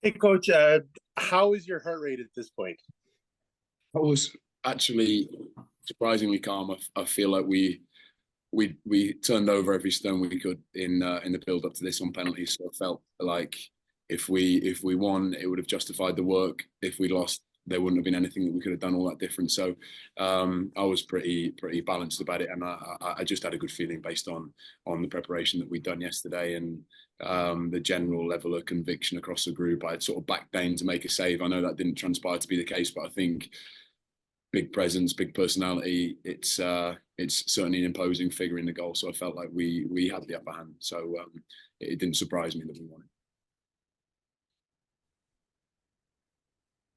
Hey, Coach, how is your heart rate at this point? I was actually surprisingly calm. I feel like we turned over every stone we could in the build up to this on penalties. So I felt like if we won, it would have justified the work. If we lost, there wouldn't have been anything that we could have done all that different. So I was pretty balanced about it, and I just had a good feeling based on the preparation that we'd done yesterday and the general level of conviction across the group. I had sort of backed Dane to make a save. I know that didn't transpire to be the case, but I think big presence, big personality. It's certainly an imposing figure in the goal. So I felt like we had the upper hand. So it didn't surprise me that we won it.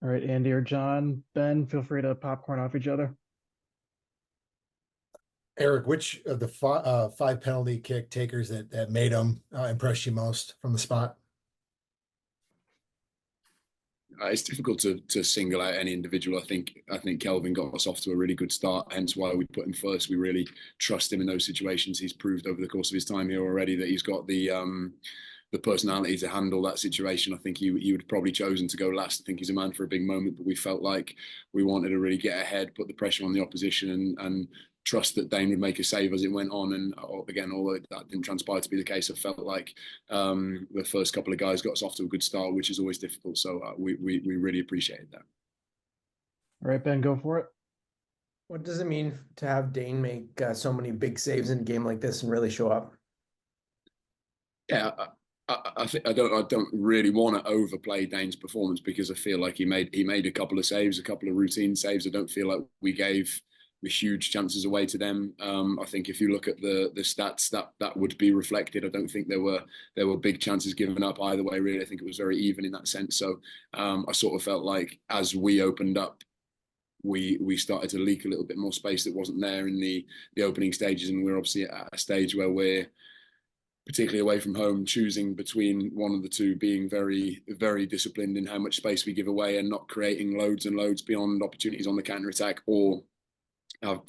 All right, Andy or John, Ben, feel free to popcorn off each other. Eric, which of the five penalty kick takers that made them impress you most from the spot? It's difficult to single out any individual. I think Kelvin got us off to a really good start, hence why we put him first. We really trust him in those situations. He's proved over the course of his time here already that he's got the personality to handle that situation. I think he would have probably chosen to go last. I think he's a man for a big moment, but we felt like we wanted to really get ahead, put the pressure on the opposition, and trust that Dane would make a save as it went on. And again, although that didn't transpire to be the case, I felt like the first couple of guys got us off to a good start, which is always difficult. So we really appreciated that. All right, Ben, go for it. What does it mean to have Dane make so many big saves in a game like this and really show up? Yeah, I don't really want to overplay Dane's performance because I feel like he made a couple of saves, a couple of routine saves. I don't feel like we gave the huge chances away to them. I think if you look at the stats, that would be reflected. I don't think there were big chances given up either way. Really, I think it was very even in that sense. So I sort of felt like as we opened up, we started to leak a little bit more space that wasn't there in the opening stages, and we're obviously at a stage where we're particularly away from home, choosing between one of the two, being very, very disciplined in how much space we give away and not creating loads and loads beyond opportunities on the counter attack, or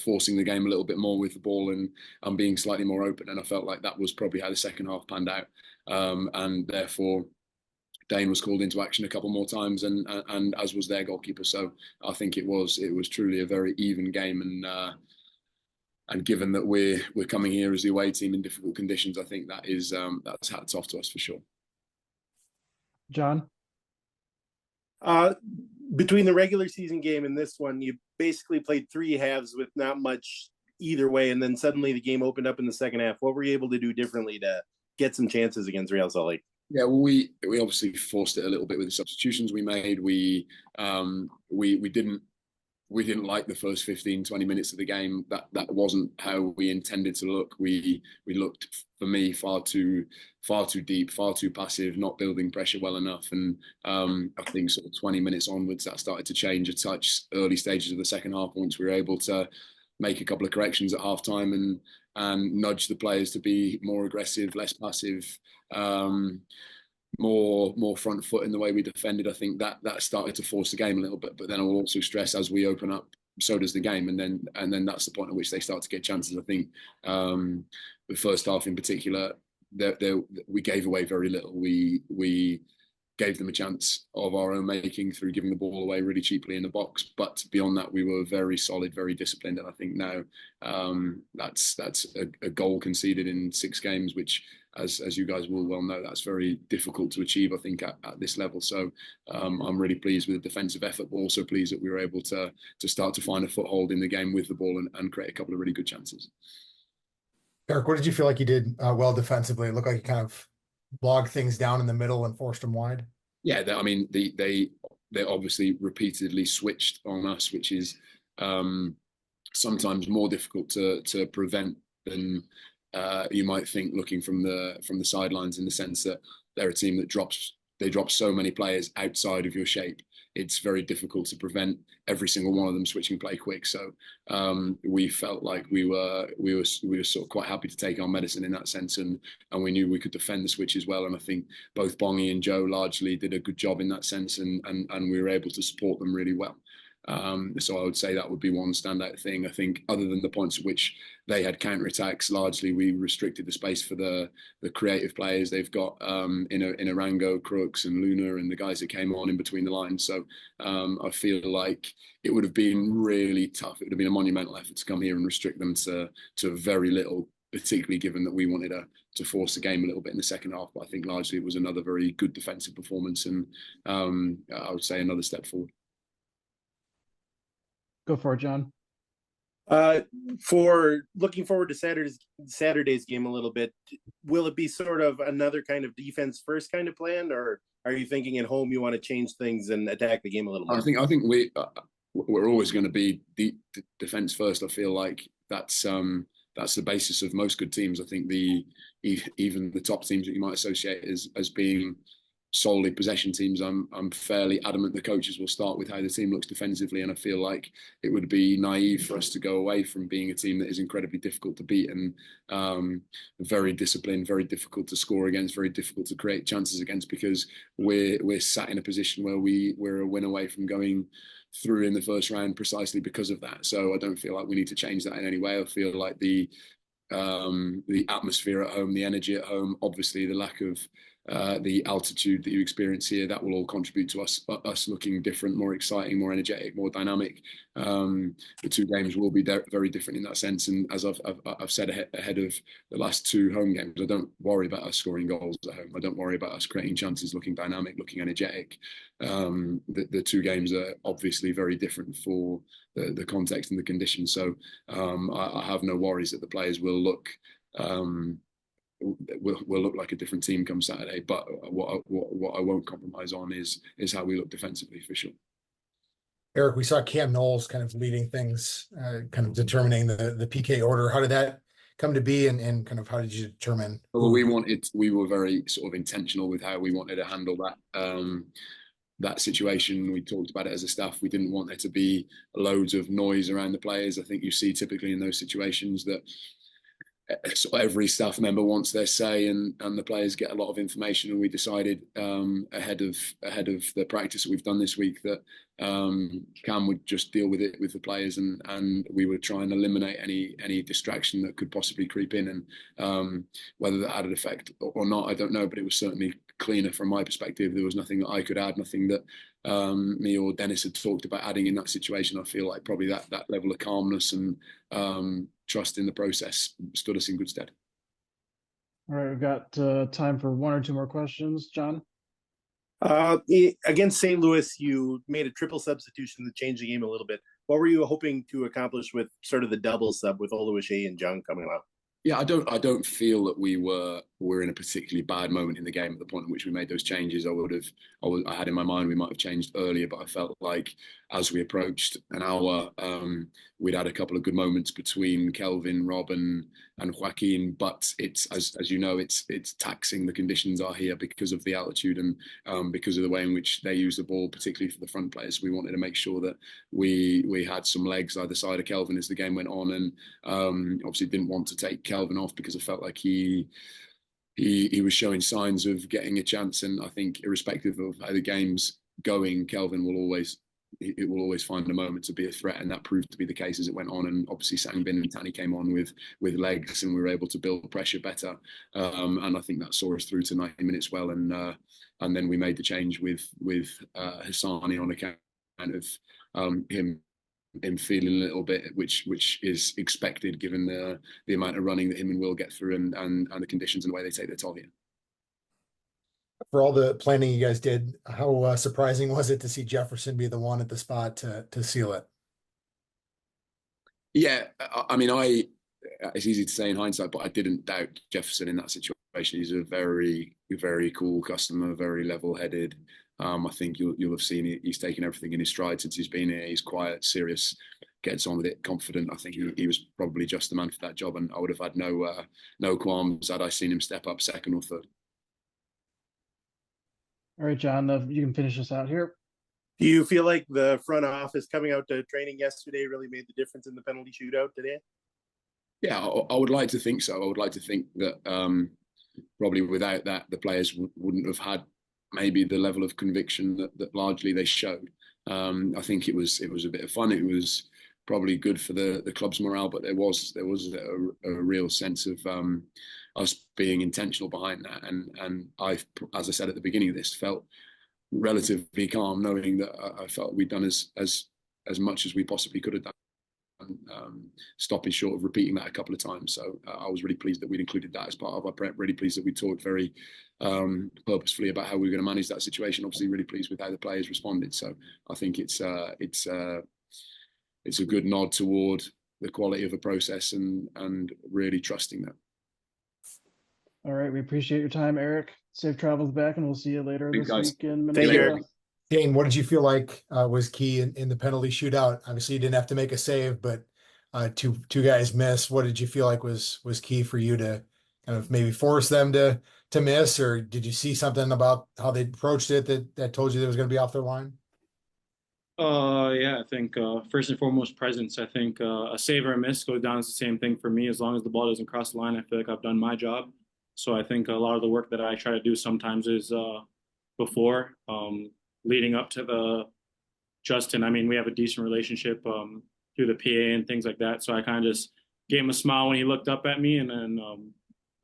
forcing the game a little bit more with the ball and being slightly more open. And I felt like that was probably how the second half panned out, and therefore Dane was called into action a couple more times, and as was their goalkeeper. So I think it was truly a very even game, and given that we're coming here as the away team in difficult conditions, I think that's hats off to us for sure. John? Uh, Between the regular season game and this one, you basically played three halves with not much either way, and then suddenly the game opened up in the second half. What were you able to do differently to get some chances against Real Salt Lake? Yeah, well, we obviously forced it a little bit with the substitutions we made. We didn't like the first 15, 20 minutes of the game. That wasn't how we intended to look. We looked, for me, far too deep, far too passive, not building pressure well enough. And I think sort of 20 minutes onwards, that started to change a touch. Early stages of the second half, once we were able to make a couple of corrections at half time and nudge the players to be more aggressive, less passive, more front foot in the way we defended. I think that started to force the game a little bit. But then I'll also stress, as we open up, so does the game, and then that's the point at which they start to get chances. I think the first half in particular, we gave away very little. We gave them a chance of our own making through giving the ball away really cheaply in the box. But beyond that, we were very solid, very disciplined. And I think now that's a goal conceded in 6 games, which, as you guys will well know, that's very difficult to achieve, I think, at this level. So I'm really pleased with the defensive effort, but also pleased that we were able to start to find a foothold in the game with the ball and create a couple of really good chances. Eric, what did you feel like you did well defensively? It looked like you kind of bogged things down in the middle and forced them wide. Yeah, I mean, they obviously repeatedly switched on us, which is sometimes more difficult to prevent than you might think, looking from the sidelines, in the sense that they're a team that drop so many players outside of your shape. It's very difficult to prevent every single one of them switching play quick. So we felt like we were sort of quite happy to take our medicine in that sense, and we knew we could defend the switches well. And I think both Bongi and Joe largely did a good job in that sense, and we were able to support them really well. So I would say that would be one standout thing. I think other than the points at which they had counterattacks, largely we restricted the space for the creative players they've got in Arango, Crooks and Luna and the guys that came on in between the lines. So I feel like it would have been really tough. It would have been a monumental effort to come here and restrict them to very little, particularly given that we wanted to force the game a little bit in the second half. But I think largely it was another very good defensive performance and I would say another step forward. Go for it, John. For looking forward to Saturday's game a little bit, will it be sort of another kind of defense first kind of plan, or are you thinking at home you want to change things and attack the game a little more? I think we're always going to be defense first. I feel like that's the basis of most good teams. I think even the top teams that you might associate as being solely possession teams, I'm fairly adamant the coaches will start with how the team looks defensively, and I feel like it would be naive for us to go away from being a team that is incredibly difficult to beat and very disciplined, very difficult to score against, very difficult to create chances against, because we're sat in a position where we're a win away from going through in the first round precisely because of that. So I don't feel like we need to change that in any way. I feel like the atmosphere at home, the energy at home, obviously the lack of the altitude that you experience here, that will all contribute to us looking different, more exciting, more energetic, more dynamic. The two games will be very different in that sense, and as I've said ahead of the last two home games, I don't worry about us scoring goals at home. I don't worry about us creating chances, looking dynamic, looking energetic. The two games are obviously very different for the context and the conditions, so I have no worries that the players will look like a different team come Saturday. But what I won't compromise on is how we look defensively, for sure. Eric, we saw Cam Knowles kind of leading things, kind of determining the PK order. How did that come to be, and kind of how did you determine? Well, we were very sort of intentional with how we wanted to handle that situation. We talked about it as a staff. We didn't want there to be loads of noise around the players. I think you see typically in those situations that every staff member wants their say, and the players get a lot of information. And we decided ahead of the practice that we've done this week that Cam would just deal with it with the players, and we would try and eliminate any distraction that could possibly creep in. And whether that had an effect or not, I don't know, but it was certainly cleaner from my perspective. There was nothing that I could add, nothing that me or Dennis had talked about adding in that situation. I feel like probably that level of calmness and trust in the process stood us in good stead. All right, we've got time for one or two more questions. John? Against St. Louis, you made a triple substitution to change the game a little bit. What were you hoping to accomplish with sort of the double sub with Oluwaseyi and Jung coming out? Yeah, I don't feel that we were in a particularly bad moment in the game at the point at which we made those changes. I had in my mind we might have changed earlier, but I felt like as we approached an hour, we'd had a couple of good moments between Kelvin, Rob, and Joaquin. But it's as you know, it's taxing. The conditions are here because of the altitude and because of the way in which they use the ball, particularly for the front players. We wanted to make sure that we had some legs either side of Kelvin as the game went on, and obviously didn't want to take Kelvin off because I felt like he was showing signs of getting a chance. And I think irrespective of how the game's going, Kelvin will always find a moment to be a threat, and that proved to be the case as it went on. And obviously Sangbin and Tani came on with legs, and we were able to build pressure better. And I think that saw us through to 90 minutes well. And then we made the change with Hassani on account of him feeling a little bit, which is expected given the amount of running that him and Will get through and the conditions and the way they take their toll here. For all the planning you guys did, how surprising was it to see Jefferson be the one at the spot to seal it? Yeah, I mean, it's easy to say in hindsight, but I didn't doubt Jefferson in that situation. He's a very, very cool customer, very level-headed. I think you'll have seen he's taken everything in his stride since he's been here. He's quiet, serious, gets on with it, confident. I think he was probably just the man for that job, and I would have had no qualms had I seen him step up second or third. All right, John, you can finish us out here. Do you feel like the front office coming out to training yesterday really made the difference in the penalty shootout today? Yeah, I would like to think so. I would like to think that probably without that, the players wouldn't have had maybe the level of conviction that largely they showed. I think it was a bit of fun. It was probably good for the club's morale, but there was a real sense of us being intentional behind that. And as I said at the beginning of this, felt relatively calm, knowing that I felt we'd done as much as we possibly could have done. Stopping short of repeating that a couple of times. So I was really pleased that we'd included that as part of our prep. Really pleased that we talked very purposefully about how we were going to manage that situation. Obviously, really pleased with how the players responded. So I think it's a good nod toward the quality of the process and really trusting that. All right, we appreciate your time, Eric. Safe travels back, and we'll see you later Thanks, this guys. week in Thank you, Minnesota. Eric. Dane, what did you feel like was key in the penalty shootout? Obviously, you didn't have to make a save, but two guys miss. What did you feel like was key for you to kind of maybe force them to miss, or did you see something about how they approached it that told you they was going to be off their line? Yeah, I think first and foremost, presence. I think a save or a miss goes down as the same thing for me. As long as the ball doesn't cross the line, I feel like I've done my job. So I think a lot of the work that I try to do sometimes is before, leading up to the Justin. I mean, we have a decent relationship through the PA and things like that. So I kind of just gave him a smile when he looked up at me, and then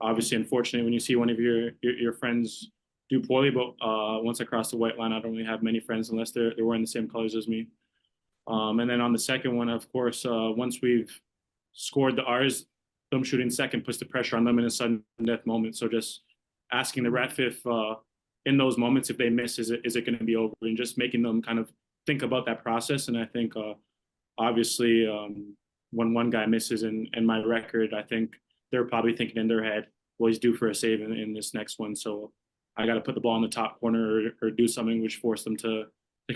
obviously, unfortunately, when you see one of your friends do poorly, but once I cross the white line, I don't really have many friends unless they're wearing the same colors as me. And then on the second one, of course, once we've scored the R's, them shooting second puts the pressure on them in a sudden death moment. So just asking the ref if in those moments, if they miss, is it going to be over? And just making them kind of think about that process. And I think obviously when one guy misses in my record, I think they're probably thinking in their head, well, he's due for a save in this next one. So I got to put the ball in the top corner or do something which forced them to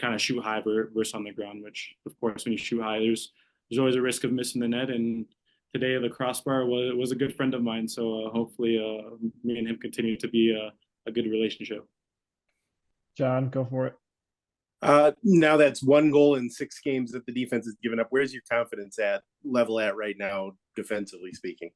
kind of shoot high versus on the ground, which of course, when you shoot high, there's always a risk of missing the net. And today the crossbar was a good friend of mine. So hopefully me and him continue to be a good relationship. John, go for it. Now that's 1 goal in 6 games that the defense has given up. Where's your confidence level at right now, defensively speaking?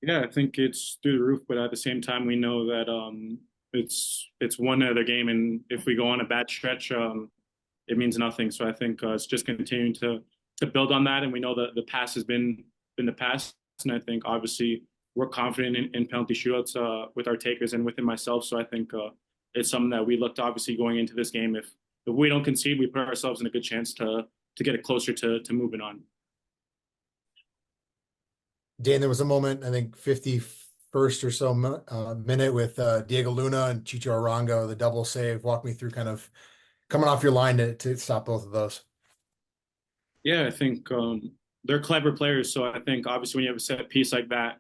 Yeah, I think it's through the roof, but at the same time, we know that it's one other game, and if we go on a bad stretch, it means nothing. So I think it's just continuing to build on that, and we know that the past has been the past, and I think obviously we're confident in penalty shootouts with our takers and within myself. So I think it's something that we looked obviously going into this game. If we don't concede, we put ourselves in a good chance to get it closer to moving on. Dan, there was a moment, I think 51st or so minute with Diego Luna and Chicho Arango, the double save. Walk me through kind of coming off your line to stop both of those. Yeah, I think they're clever players. So I think obviously when you have a set piece like that,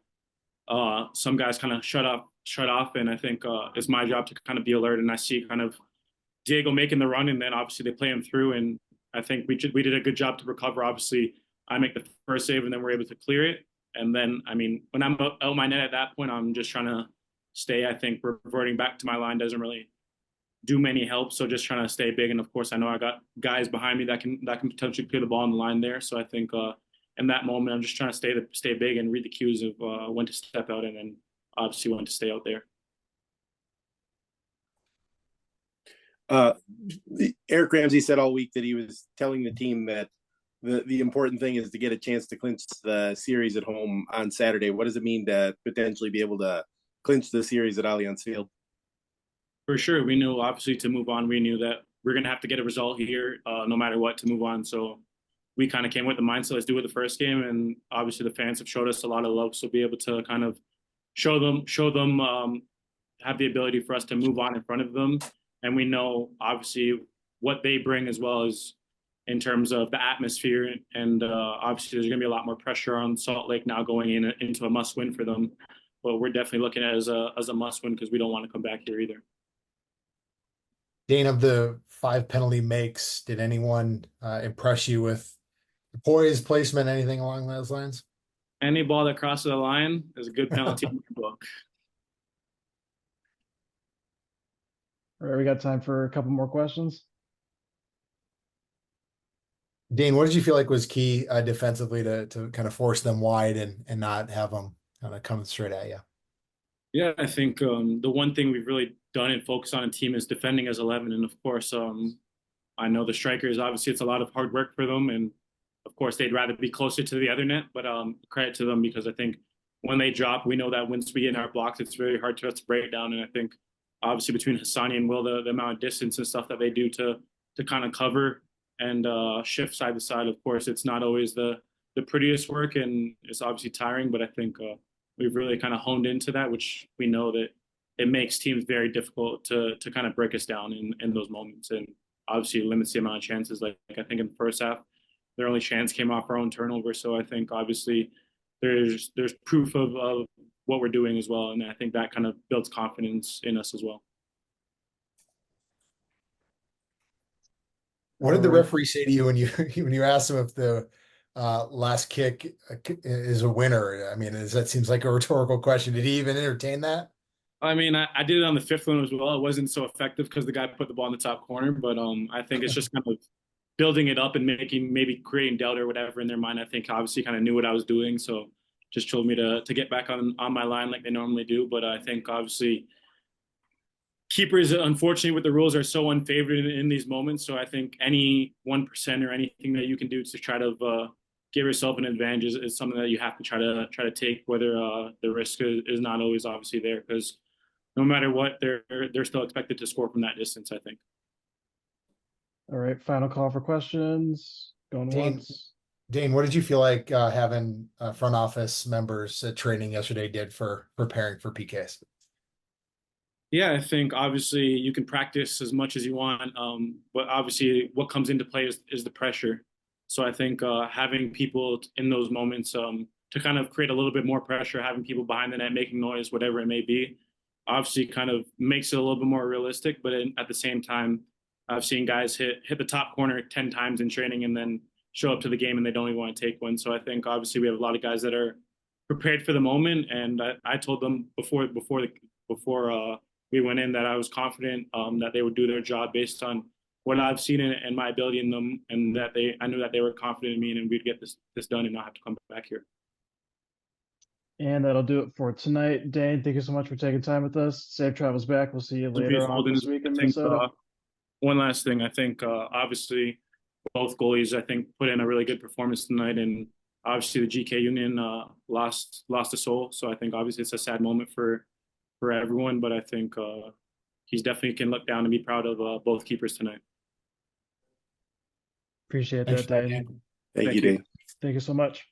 some guys kind of shut off. And I think it's my job to kind of be alert. And I see kind of Diego making the run, and then obviously they play him through. And I think we did a good job to recover. Obviously, I make the first save, and then we're able to clear it. And then, I mean, when I'm out my net at that point, I'm just trying to stay. I think reverting back to my line doesn't really do many help. So just trying to stay big. And of course, I know I got guys behind me that can potentially clear the ball on the line there. So I think in that moment, I'm just trying to stay big and read the cues of when to step out and then obviously when to stay out there. Eric Ramsay said all week that he was telling the team that the important thing is to get a chance to clinch the series at home on Saturday. What does it mean to potentially be able to clinch the series at Allianz Field? For sure. We knew obviously to move on, we knew that we're going to have to get a result here no matter what to move on. So we kind of came with the mindset, let's do it the first game. And obviously the fans have showed us a lot of love. So be able to kind of show them have the ability for us to move on in front of them. And we know obviously what they bring as well as in terms of the atmosphere. And obviously there's going to be a lot more pressure on Salt Lake now going into a must win for them. But we're definitely looking at it as a must win because we don't want to come back here either. Dane, of the 5 penalty makes, did anyone impress you with the poise, placement, anything along those lines? Any ball that crosses the line is a good penalty in the book. All right, we got time for a couple more questions. Dane, what did you feel like was key defensively to kind of force them wide and not have them kind of coming straight at you? Yeah, I think the one thing we've really done and focused on in team is defending as 11. And of course, I know the strikers, obviously it's a lot of hard work for them, and of course they'd rather be closer to the other net, but credit to them, because I think when they drop, we know that once we get in our blocks, it's very hard to us to break down. And I think obviously between Hassani and Will, the amount of distance and stuff that they do to kind of cover and shift side to side, of course, it's not always the prettiest work, and it's obviously tiring, but I think we've really kind of honed into that, which we know that it makes teams very difficult to kind of break us down in those moments, and obviously limits the amount of chances. Like I think in the first half, their only chance came off our own turnover. So I think obviously there's proof of what we're doing as well, and I think that kind of builds confidence in us as well. What did the referee say to you when you asked him if the last kick is a winner? I mean, that seems like a rhetorical question. Did he even entertain that? I mean, I did it on the fifth one as well. It wasn't so effective because the guy put the ball in the top corner, but I think it's just kind of building it up and maybe creating doubt or whatever in their mind. I think obviously kind of knew what I was doing, so just told me to get back on my line like they normally do. But I think obviously keepers, unfortunately, with the rules, are so unfavored in these moments. So I think any 1% or anything that you can do to try to give yourself an advantage is something that you have to try to take, whether the risk is not always obviously there, because no matter what, they're still expected to score from that distance, I think. All right, final call for questions. Going Dane, once. Dane, what did you feel like having front office members at training yesterday did for preparing for PKs? Yeah, I think obviously you can practice as much as you want, but obviously what comes into play is the pressure. So I think having people in those moments to kind of create a little bit more pressure, having people behind the net making noise, whatever it may be, obviously kind of makes it a little bit more realistic. But at the same time, I've seen guys hit the top corner 10 times in training and then show up to the game and they don't even want to take one. So I think obviously we have a lot of guys that are prepared for the moment, and I told them before we went in that I was confident that they would do their job based on what I've seen and my ability in them, and that I knew that they were confident in me and we'd get this done and not have to come back here. And that'll do it for tonight. Dane, thank you so much for taking time with us. Safe travels back. We'll see you later on this week in Minnesota. One last thing, I think obviously both goalies, I think, put in a really good performance tonight, and obviously the GK Union lost a soul. So I think obviously it's a sad moment for everyone, but I think he's definitely can look down and be proud of both keepers tonight. Appreciate that, Dane. Thank you, Dane. Thank you so much.